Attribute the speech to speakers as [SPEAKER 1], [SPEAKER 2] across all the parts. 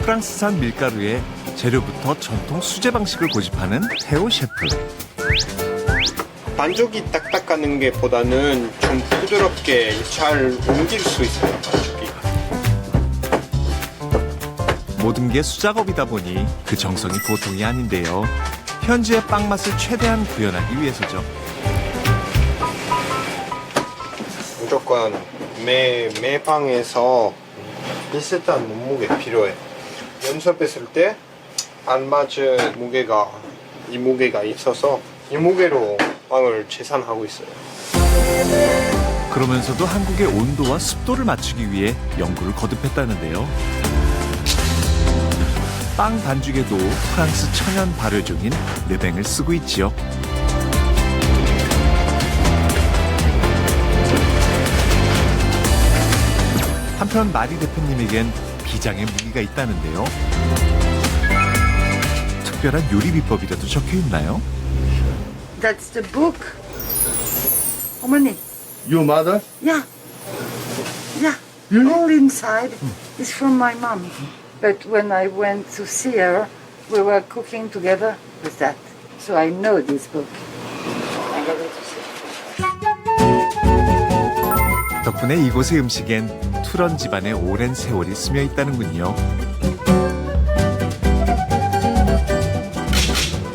[SPEAKER 1] 프랑스산 밀가루에 재료부터 전통 수제 방식을 고집하는 테오 셰프.
[SPEAKER 2] 반죽이 딱딱하는 게 보다는 좀 부드럽게 잘 옮길 수 있어요, 반죽이.
[SPEAKER 1] 모든 게 수작업이다 보니 그 정성이 보통이 아닌데요. 현지의 빵 맛을 최대한 구현하기 위해서죠.
[SPEAKER 2] 무조건 매 방에서 비슷한 몸무게 필요해. 연습했을 때 알맞은 무게가 이 무게가 있어서 이 무게로 빵을 계산하고 있어요.
[SPEAKER 1] 그러면서도 한국의 온도와 습도를 맞추기 위해 연구를 거듭했다는데요. 빵 반죽에도 프랑스 천연 발효종인 르뱅을 쓰고 있지요. 한편 마리 대표님에겐 비장의 무기가 있다는데요. 특별한 요리 비법이라도 적혀 있나요?
[SPEAKER 3] That's the book. 어머니.
[SPEAKER 4] Your mother?
[SPEAKER 3] Yeah. Yeah. All inside is from my mom. But when I went to see her, we were cooking together with that. So I know this book. I got it to see.
[SPEAKER 1] 덕분에 이곳의 음식엔 투런 집안의 오랜 세월이 스며 있다는군요.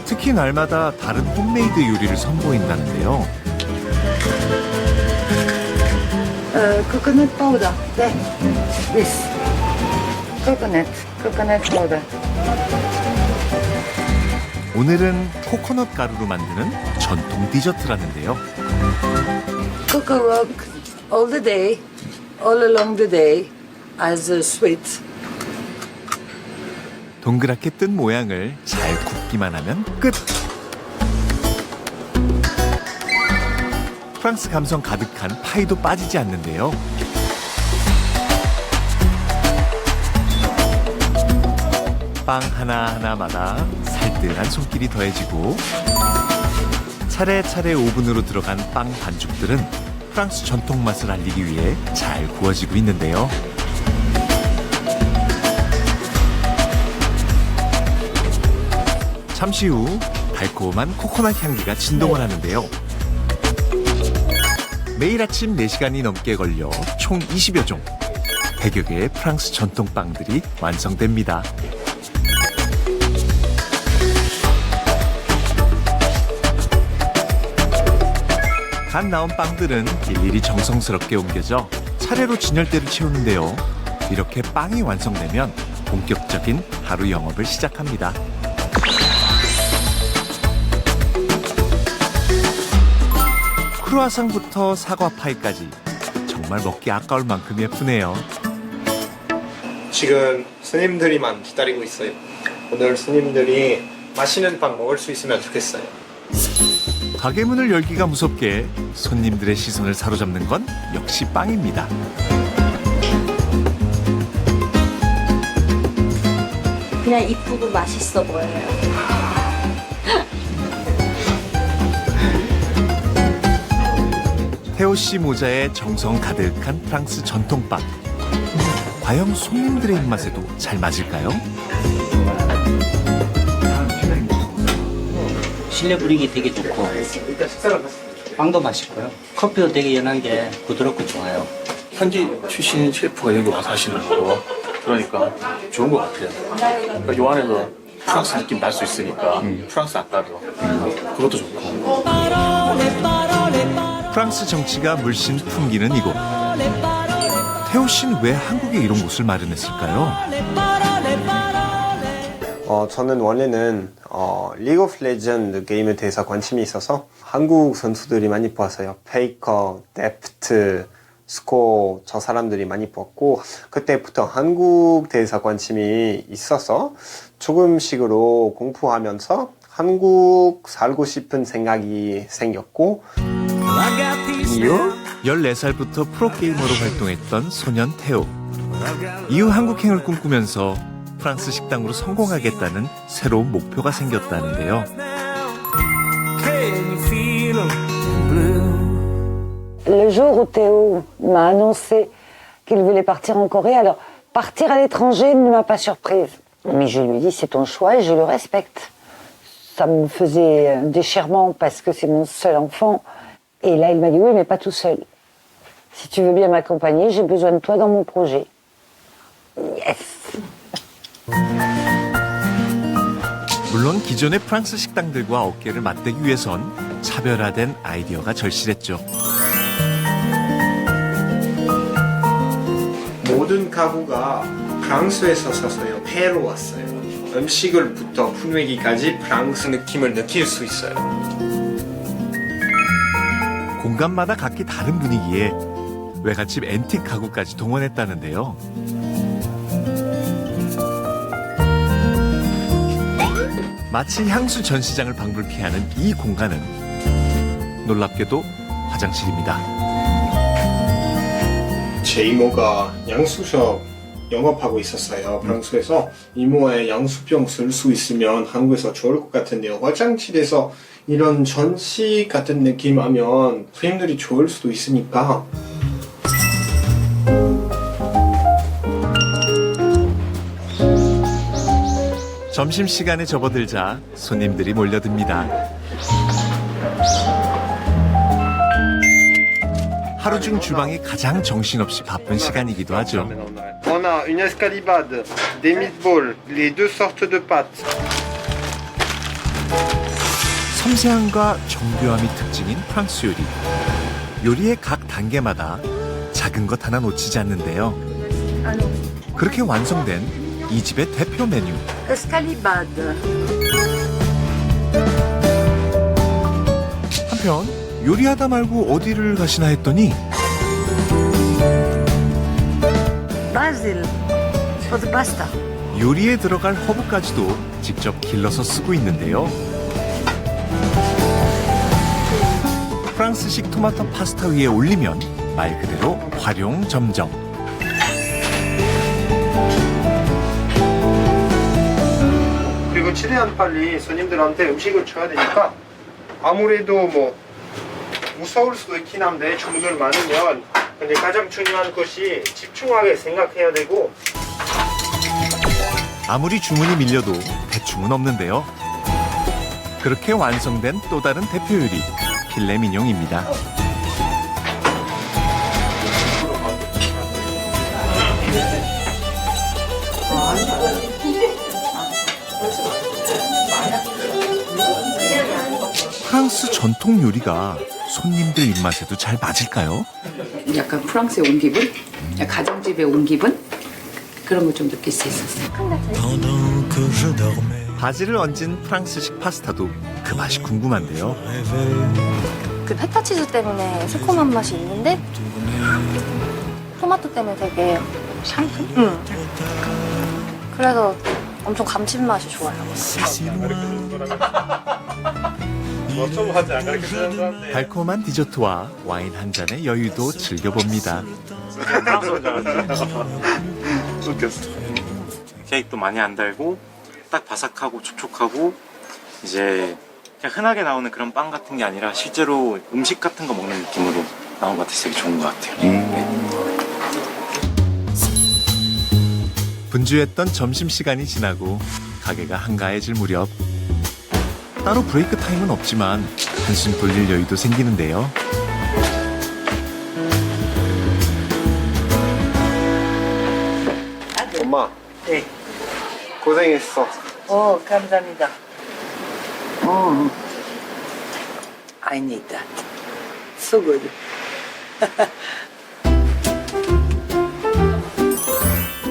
[SPEAKER 1] 특히 날마다 다른 홈메이드 요리를 선보인다는데요.
[SPEAKER 3] Coconut powder. There. This. Coconut powder.
[SPEAKER 1] 오늘은 코코넛 가루로 만드는 전통 디저트라는데요.
[SPEAKER 3] Coco all the day, all along the day, as a sweet.
[SPEAKER 1] 동그랗게 뜬 모양을 잘 굽기만 하면 끝! 프랑스 감성 가득한 파이도 빠지지 않는데요. 빵 하나하나마다 살뜰한 손길이 더해지고 차례차례 오븐으로 들어간 빵 반죽들은 프랑스 전통 맛을 알리기 위해 잘 구워지고 있는데요. 잠시 후 달콤한 코코넛 향기가 진동을 하는데요. 매일 아침 4시간이 넘게 걸려 총 20여 종, 100여 개의 프랑스 전통 빵들이 완성됩니다. 갓 나온 빵들은 일일이 정성스럽게 옮겨져 차례로 진열대를 채우는데요. 이렇게 빵이 완성되면 본격적인 하루 영업을 시작합니다. 크루아상부터 사과 파이까지 정말 먹기 아까울 만큼 예쁘네요.
[SPEAKER 2] 지금 스님들이만 기다리고 있어요. 오늘 스님들이 맛있는 빵 먹을 수 있으면 좋겠어요.
[SPEAKER 1] 가게 문을 열기가 무섭게 손님들의 시선을 사로잡는 건 역시 빵입니다.
[SPEAKER 5] 그냥 이쁘고 맛있어 보여요.
[SPEAKER 1] 테오 씨 모자에 정성 가득한 프랑스 전통빵. 과연 손님들의 입맛에도 잘 맞을까요?
[SPEAKER 6] 실내 분위기 되게 좋고 빵도 맛있고요. 커피도 되게 연한 게 부드럽고 좋아요.
[SPEAKER 4] 현지 출신 셰프가 여기 와서 하시는 거 그러니까 좋은 것 같아요. 그러니까 요 안에서 프랑스 느낌 날 수 있으니까 프랑스 아까도 그것도 좋고.
[SPEAKER 1] 프랑스 정치가 물씬 풍기는 이곳. 테오 씨는 왜 한국에 이런 곳을 마련했을까요?
[SPEAKER 2] 저는 원래는 리그 오브 레전드 게임에 대해서 관심이 있어서 한국 선수들이 많이 보았어요. 페이커, 데프트, 스코 저 사람들이 많이 보았고 그때부터 한국 대해서 관심이 있어서 조금씩으로 공부하면서 한국 살고 싶은 생각이 생겼고 이후
[SPEAKER 1] 14살부터 프로게이머로 활동했던 소년 테오. 이후 한국행을 꿈꾸면서 프랑스 식당으로 성공하겠다는 새로운 목표가 생겼다는데요.
[SPEAKER 3] Le jour où Théo m'a annoncé qu'il voulait partir en Corée, alors
[SPEAKER 7] Partir à l'étranger ne m'a pas surprise. Mais je lui ai dit, c'est ton choix et je le respecte. Ça me faisait un déchirement parce que c'est mon seul enfant. Et là, il m'a dit, oui, mais pas tout seul. Si tu veux bien m'accompagner, j'ai besoin de toi dans mon projet. Yes!
[SPEAKER 1] 물론 기존의 프랑스 식당들과 어깨를 맞대기 위해선 차별화된 아이디어가 절실했죠.
[SPEAKER 2] 모든 가구가 프랑스에서 사서요. 해로 왔어요. 음식을부터 분위기까지 프랑스 느낌을 느낄 수 있어요.
[SPEAKER 1] 공간마다 각기 다른 분위기에 외갓집 앤틱 가구까지 동원했다는데요. 마치 향수 전시장을 방불케 하는 이 공간은 놀랍게도 화장실입니다.
[SPEAKER 2] 제 이모가 양수숍 영업하고 있었어요. 프랑스에서 이모의 양수병 쓸 수 있으면 한국에서 좋을 것 같은데요. 화장실에서 이런 전시 같은 느낌 하면 손님들이 좋을 수도 있으니까.
[SPEAKER 1] 점심시간에 접어들자 손님들이 몰려듭니다. 하루 중 주방이 가장 정신없이 바쁜 시간이기도 하죠.
[SPEAKER 2] On a une escalibade, des meatballs, les deux sortes de pâtes.
[SPEAKER 1] 섬세함과 정교함이 특징인 프랑스 요리. 요리의 각 단계마다 작은 것 하나 놓치지 않는데요. 그렇게 완성된 이 집의 대표 메뉴.
[SPEAKER 3] Escalibade.
[SPEAKER 1] 한편 요리하다 말고 어디를 가시나 했더니
[SPEAKER 3] Basil. For the pasta.
[SPEAKER 1] 요리에 들어갈 허브까지도 직접 길러서 쓰고 있는데요. 프랑스식 토마토 파스타 위에 올리면 말 그대로 활용 점정.
[SPEAKER 2] 그리고 최대한 빨리 손님들한테 음식을 줘야 되니까 아무래도 뭐 무서울 수도 있긴 한데 주문을 많으면 근데 가장 중요한 것이 집중하게 생각해야 되고
[SPEAKER 1] 아무리 주문이 밀려도 대충은 없는데요. 그렇게 완성된 또 다른 대표 요리 필레 미뇽입니다. 프랑스 전통 요리가 손님들 입맛에도 잘 맞을까요?
[SPEAKER 8] 약간 프랑스에 온 기분? 가정집에 온 기분? 그런 걸 좀 느낄 수 있었어요.
[SPEAKER 1] 바질을 얹은 프랑스식 파스타도 그 맛이 궁금한데요.
[SPEAKER 5] 그 페타치즈 때문에 새콤한 맛이 있는데 토마토 때문에 되게 상큼? 응. 그래서 엄청 감칠맛이 좋아요.
[SPEAKER 1] 달콤한 디저트와 와인 한 잔의 여유도 즐겨봅니다.
[SPEAKER 9] 케이크도 많이 안 달고 딱 바삭하고 촉촉하고 이제 그냥 흔하게 나오는 그런 빵 같은 게 아니라 실제로 음식 같은 거 먹는 느낌으로 나온 것 같아서 되게 좋은 것 같아요.
[SPEAKER 1] 분주했던 점심시간이 지나고 가게가 한가해질 무렵 따로 브레이크 타임은 없지만 한숨 돌릴 여유도 생기는데요.
[SPEAKER 2] 엄마
[SPEAKER 3] 네.
[SPEAKER 2] 고생했어.
[SPEAKER 3] 감사합니다. I need that. So good.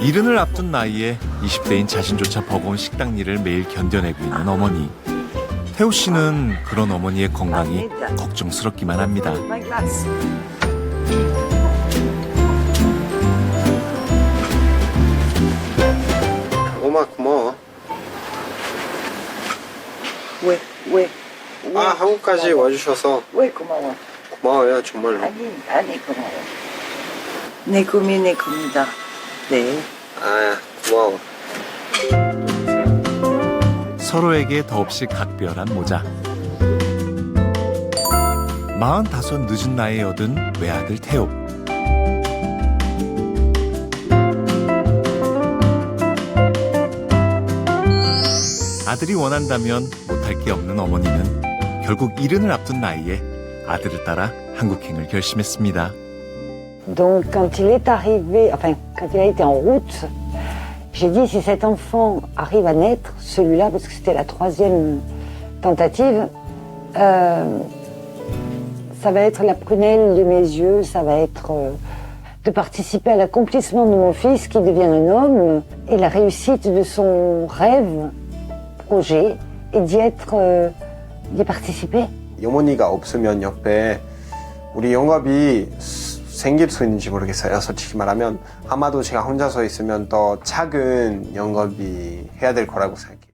[SPEAKER 1] 이른을 앞둔 나이에 20대인 자신조차 버거운 식당 일을 매일 견뎌내고 있는 어머니. 태호 씨는 그런 어머니의 건강이 걱정스럽기만 합니다.
[SPEAKER 3] My glass.
[SPEAKER 2] 엄마 고마워.
[SPEAKER 3] 왜?
[SPEAKER 2] 아 한국까지 와주셔서
[SPEAKER 3] 왜 고마워?
[SPEAKER 2] 고마워요 정말로.
[SPEAKER 3] 아니 고마워. 내 꿈이 내 꿈이다. 네.
[SPEAKER 2] 아 고마워.
[SPEAKER 1] 서로에게 더없이 각별한 모자. 45 늦은 나이에 얻은 외아들 태호. 아들이 원한다면 못할 게 없는 어머니는 결국 70을 앞둔 나이에 아들을 따라 한국행을 결심했습니다.
[SPEAKER 7] Donc quand il est arrivé, enfin quand il a été en route, j'ai dit si cet enfant arrive à naître, celui-là, parce que c'était la 3e tentative, ça va être la prunelle de mes yeux, ça va être de participer à l'accomplissement de mon fils qui devient un homme et la réussite de son rêve, projet, et d'y participer.
[SPEAKER 2] 어머니가 없으면 옆에 우리 영업이 생길 수 있는지 모르겠어요. 솔직히 말하면 아마도 제가 혼자서 있으면 더 작은 영업이 해야 될 거라고 생각해요.